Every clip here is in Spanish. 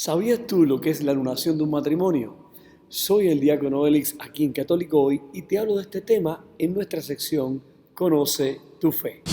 ¿Sabías tú lo que es la anulación de un matrimonio? Soy el diácono Elix aquí en Católico Hoy y te hablo de este tema en nuestra sección Conoce tu fe.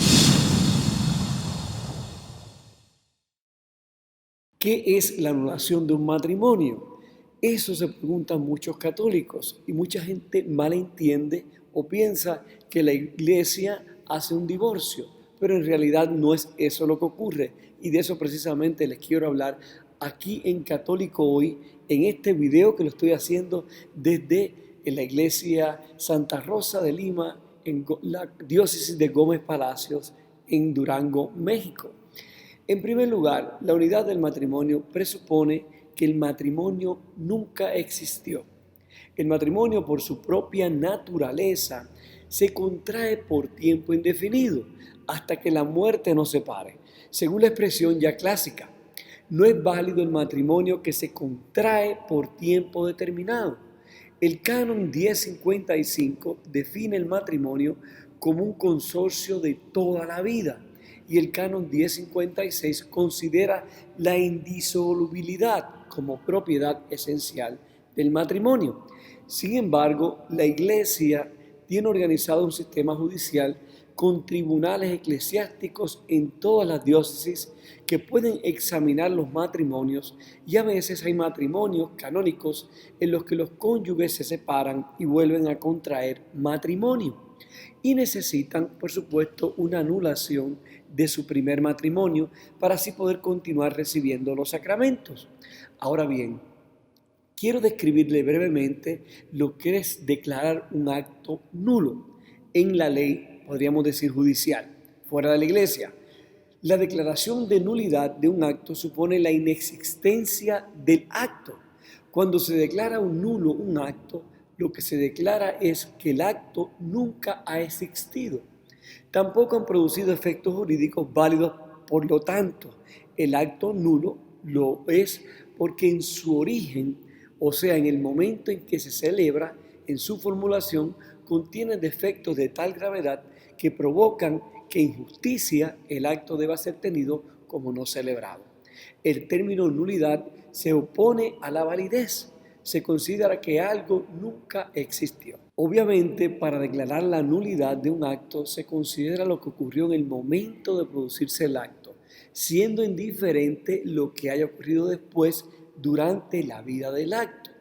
¿Qué es la anulación de un matrimonio? Eso se preguntan muchos católicos y mucha gente malentiende o piensa que la iglesia hace un divorcio, pero en realidad no es eso lo que ocurre y de eso precisamente les quiero hablar aquí en Católico Hoy, en este video que lo estoy haciendo desde la iglesia Santa Rosa de Lima, en la diócesis de Gómez Palacios, en Durango, México. En primer lugar, la unidad del matrimonio presupone que el matrimonio nunca existió. El matrimonio, por su propia naturaleza, se contrae por tiempo indefinido hasta que la muerte nos separe, según la expresión ya clásica. No es válido el matrimonio que se contrae por tiempo determinado. El Canon 1055 define el matrimonio como un consorcio de toda la vida y el Canon 1056 considera la indisolubilidad como propiedad esencial del matrimonio. Sin embargo, la Iglesia tiene organizado un sistema judicial con tribunales eclesiásticos en todas las diócesis que pueden examinar los matrimonios, y a veces hay matrimonios canónicos en los que los cónyuges se separan y vuelven a contraer matrimonio y necesitan, por supuesto, una anulación de su primer matrimonio para así poder continuar recibiendo los sacramentos. Ahora bien, quiero describirle brevemente lo que es declarar un acto nulo en la ley, podríamos decir judicial, fuera de la iglesia. La declaración de nulidad de un acto supone la inexistencia del acto. Cuando se declara un nulo un acto, lo que se declara es que el acto nunca ha existido. Tampoco han producido efectos jurídicos válidos, por lo tanto, el acto nulo lo es porque en su origen, o sea, en el momento en que se celebra, en su formulación, contiene defectos de tal gravedad que provocan que en justicia el acto deba ser tenido como no celebrado. El término nulidad se opone a la validez. Se considera que algo nunca existió. Obviamente, para declarar la nulidad de un acto se considera lo que ocurrió en el momento de producirse el acto, siendo indiferente lo que haya ocurrido después durante la vida del acto.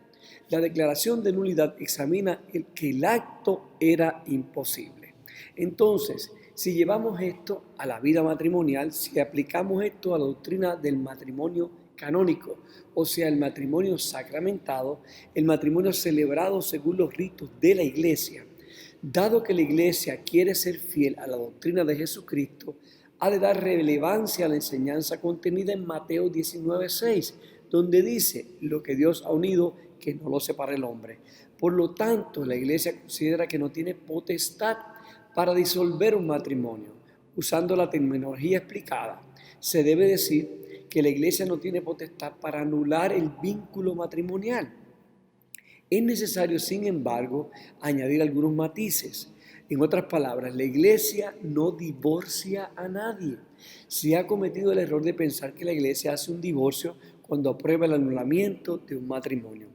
La declaración de nulidad examina que el acto era imposible. Entonces, si llevamos esto a la vida matrimonial, si aplicamos esto a la doctrina del matrimonio canónico, o sea, el matrimonio sacramentado, el matrimonio celebrado según los ritos de la iglesia, dado que la iglesia quiere ser fiel a la doctrina de Jesucristo, ha de dar relevancia a la enseñanza contenida en Mateo 19:6, donde dice: lo que Dios ha unido, que no lo separe el hombre. Por lo tanto, la iglesia considera que no tiene potestad para disolver un matrimonio. Usando la terminología explicada, se debe decir que la iglesia no tiene potestad para anular el vínculo matrimonial. Es necesario, sin embargo, añadir algunos matices. En otras palabras, la iglesia no divorcia a nadie. Se ha cometido el error de pensar que la iglesia hace un divorcio cuando aprueba el anulamiento de un matrimonio.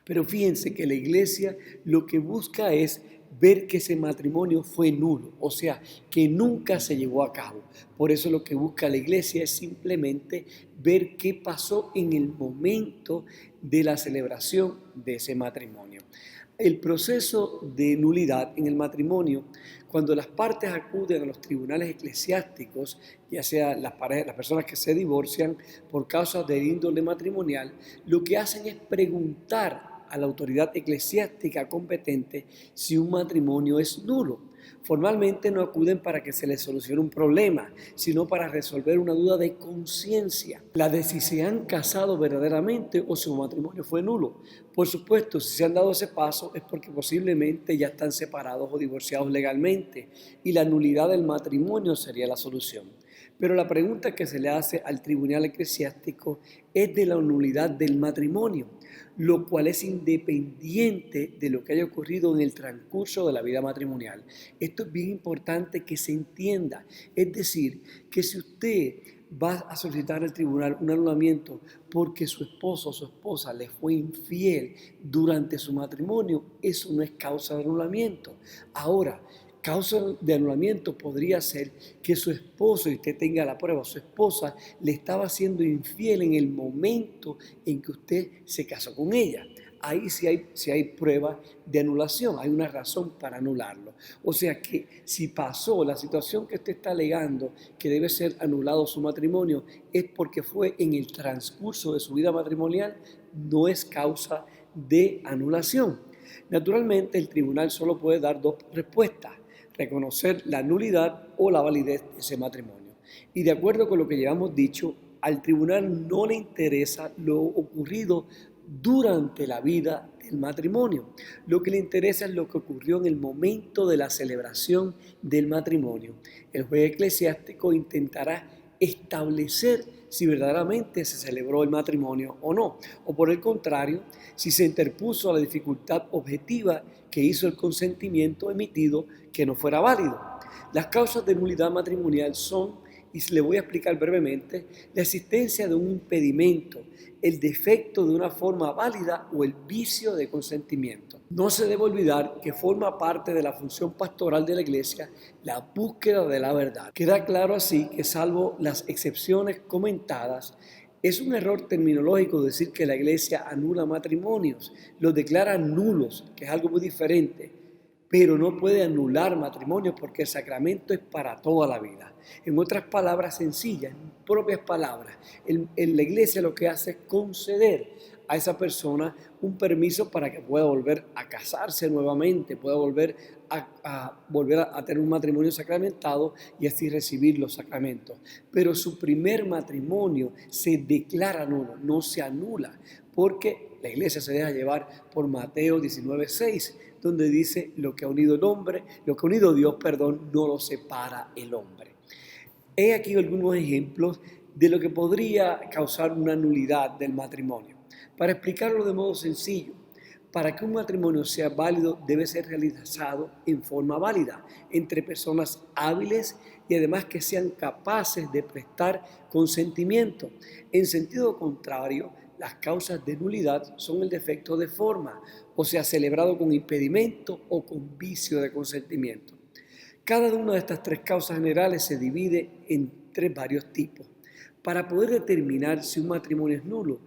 Pero fíjense que la iglesia lo que busca es ver que ese matrimonio fue nulo, o sea, que nunca se llevó a cabo. Por eso lo que busca la iglesia es simplemente ver qué pasó en el momento de la celebración de ese matrimonio. El proceso de nulidad en el matrimonio, cuando las partes acuden a los tribunales eclesiásticos, ya sea las personas que se divorcian por causa de índole matrimonial, lo que hacen es preguntar a la autoridad eclesiástica competente si un matrimonio es nulo. Formalmente no acuden para que se les solucione un problema, sino para resolver una duda de conciencia, la de si se han casado verdaderamente o su matrimonio fue nulo. Por supuesto, si se han dado ese paso es porque posiblemente ya están separados o divorciados legalmente y la nulidad del matrimonio sería la solución. Pero la pregunta que se le hace al tribunal eclesiástico es de la nulidad del matrimonio, lo cual es independiente de lo que haya ocurrido en el transcurso de la vida matrimonial. Esto es bien importante que se entienda. Es decir, que si usted va a solicitar al tribunal un anulamiento porque su esposo o su esposa le fue infiel durante su matrimonio, eso no es causa de anulamiento. Ahora, causa de anulamiento podría ser que su esposo, y usted tenga la prueba, su esposa le estaba siendo infiel en el momento en que usted se casó con ella. Ahí sí hay prueba de anulación, hay una razón para anularlo. O sea que si pasó la situación que usted está alegando que debe ser anulado su matrimonio, es porque fue en el transcurso de su vida matrimonial, no es causa de anulación. Naturalmente, el tribunal solo puede dar dos respuestas: reconocer la nulidad o la validez de ese matrimonio. Y de acuerdo con lo que llevamos dicho, al tribunal no le interesa lo ocurrido durante la vida del matrimonio. Lo que le interesa es lo que ocurrió en el momento de la celebración del matrimonio. El juez eclesiástico intentará establecer si verdaderamente se celebró el matrimonio o no, o por el contrario, si se interpuso la dificultad objetiva que hizo el consentimiento emitido que no fuera válido. Las causas de nulidad matrimonial son, y le voy a explicar brevemente, la existencia de un impedimento, el defecto de una forma válida o el vicio de consentimiento. No se debe olvidar que forma parte de la función pastoral de la Iglesia la búsqueda de la verdad. Queda claro así que, salvo las excepciones comentadas, es un error terminológico decir que la Iglesia anula matrimonios, los declara nulos, que es algo muy diferente, pero no puede anular matrimonios porque el sacramento es para toda la vida. En otras palabras sencillas, en propias palabras, en la Iglesia lo que hace es conceder a esa persona un permiso para que pueda volver a casarse nuevamente, pueda volver a tener un matrimonio sacramentado y así recibir los sacramentos. Pero su primer matrimonio se declara nulo, no se anula, porque la Iglesia se deja llevar por Mateo 19:6, donde dice: lo que ha unido Dios, no lo separa el hombre. He aquí algunos ejemplos de lo que podría causar una nulidad del matrimonio. Para explicarlo de modo sencillo, para que un matrimonio sea válido debe ser realizado en forma válida, entre personas hábiles y además que sean capaces de prestar consentimiento. En sentido contrario, las causas de nulidad son el defecto de forma, o sea, celebrado con impedimento o con vicio de consentimiento. Cada una de estas tres causas generales se divide en varios tipos. Para poder determinar si un matrimonio es nulo,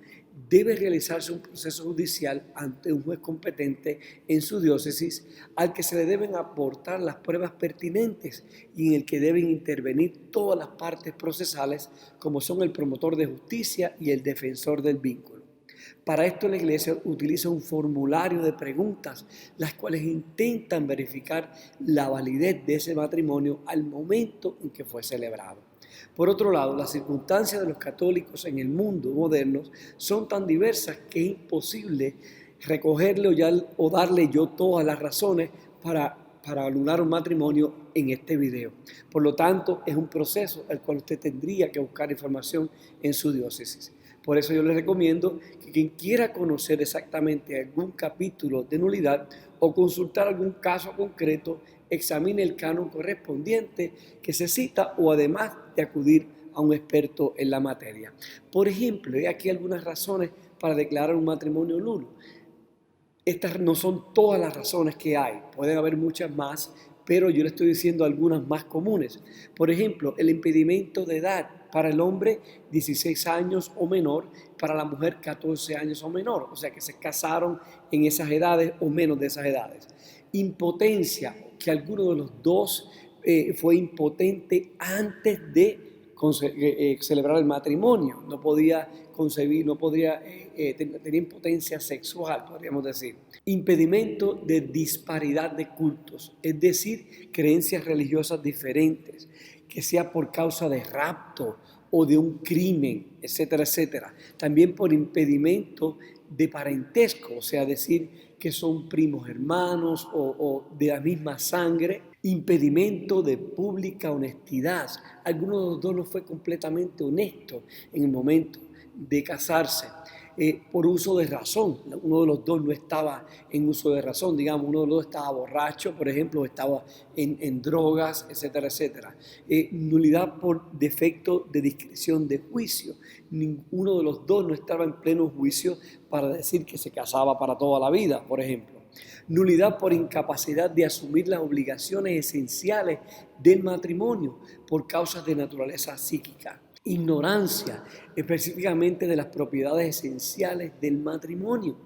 debe realizarse un proceso judicial ante un juez competente en su diócesis, al que se le deben aportar las pruebas pertinentes y en el que deben intervenir todas las partes procesales, como son el promotor de justicia y el defensor del vínculo. Para esto la Iglesia utiliza un formulario de preguntas, las cuales intentan verificar la validez de ese matrimonio al momento en que fue celebrado. Por otro lado, las circunstancias de los católicos en el mundo moderno son tan diversas que es imposible recogerle o darle yo todas las razones para anular un matrimonio en este video. Por lo tanto, es un proceso al cual usted tendría que buscar información en su diócesis. Por eso yo les recomiendo que quien quiera conocer exactamente algún capítulo de nulidad o consultar algún caso concreto, examine el canon correspondiente que se cita, o además de acudir a un experto en la materia. Por ejemplo, hay aquí algunas razones para declarar un matrimonio nulo. Estas no son todas las razones que hay, pueden haber muchas más, pero yo le estoy diciendo algunas más comunes. Por ejemplo, el impedimento de edad. Para el hombre, 16 años o menor; para la mujer, 14 años o menor. O sea, que se casaron en esas edades o menos de esas edades. Impotencia, que alguno de los dos fue impotente antes de celebrar el matrimonio. No podía concebir, tenía impotencia sexual, podríamos decir. Impedimento de disparidad de cultos, es decir, creencias religiosas diferentes, que sea por causa de rapto o de un crimen, etcétera, etcétera. También por impedimento de parentesco, o sea, decir que son primos hermanos o de la misma sangre. Impedimento de pública honestidad. Alguno de los dos no fue completamente honesto en el momento de casarse. por uso de razón. Uno de los dos no estaba en uso de razón, digamos, uno de los dos estaba borracho, por ejemplo, estaba en drogas, etcétera, etcétera. Nulidad por defecto de discreción de juicio. Ninguno de los dos no estaba en pleno juicio para decir que se casaba para toda la vida, por ejemplo. Nulidad por incapacidad de asumir las obligaciones esenciales del matrimonio por causas de naturaleza psíquica. Ignorancia específicamente de las propiedades esenciales del matrimonio.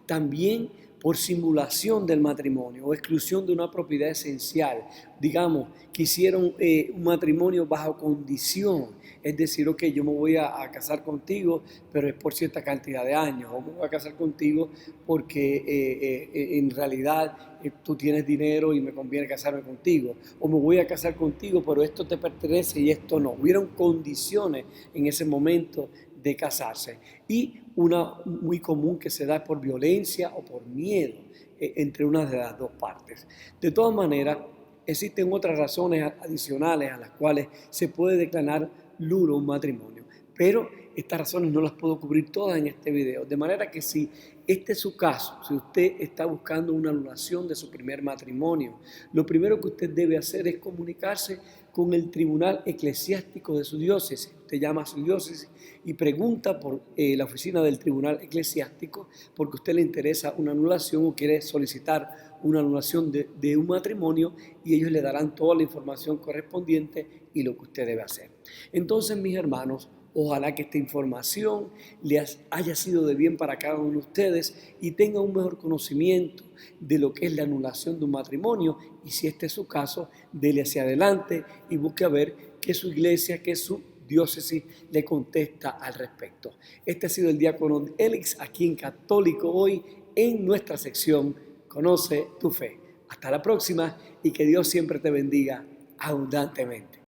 También por simulación del matrimonio o exclusión de una propiedad esencial. Digamos que hicieron un matrimonio bajo condición, es decir, ok, yo me voy a casar contigo, pero es por cierta cantidad de años, o me voy a casar contigo porque en realidad tú tienes dinero y me conviene casarme contigo, o me voy a casar contigo, pero esto te pertenece y esto no. Hubieron condiciones en ese momento de casarse, y una muy común que se da por violencia o por miedo entre una de las dos partes. De todas maneras, existen otras razones adicionales a las cuales se puede declarar nulo un matrimonio, pero estas razones no las puedo cubrir todas en este video, de manera que si este es su caso, si usted está buscando una anulación de su primer matrimonio, lo primero que usted debe hacer es comunicarse con el tribunal eclesiástico de su diócesis. Usted llama a su diócesis y pregunta por la oficina del tribunal eclesiástico porque a usted le interesa una anulación o quiere solicitar una anulación de un matrimonio, y ellos le darán toda la información correspondiente y lo que usted debe hacer. Entonces, mis hermanos, ojalá que esta información les haya sido de bien para cada uno de ustedes y tenga un mejor conocimiento de lo que es la anulación de un matrimonio, y si este es su caso, dele hacia adelante y busque a ver qué su iglesia, qué su diócesis le contesta al respecto. Este ha sido el diácono Elix aquí en Católico Hoy, en nuestra sección Conoce tu Fe. Hasta la próxima y que Dios siempre te bendiga abundantemente.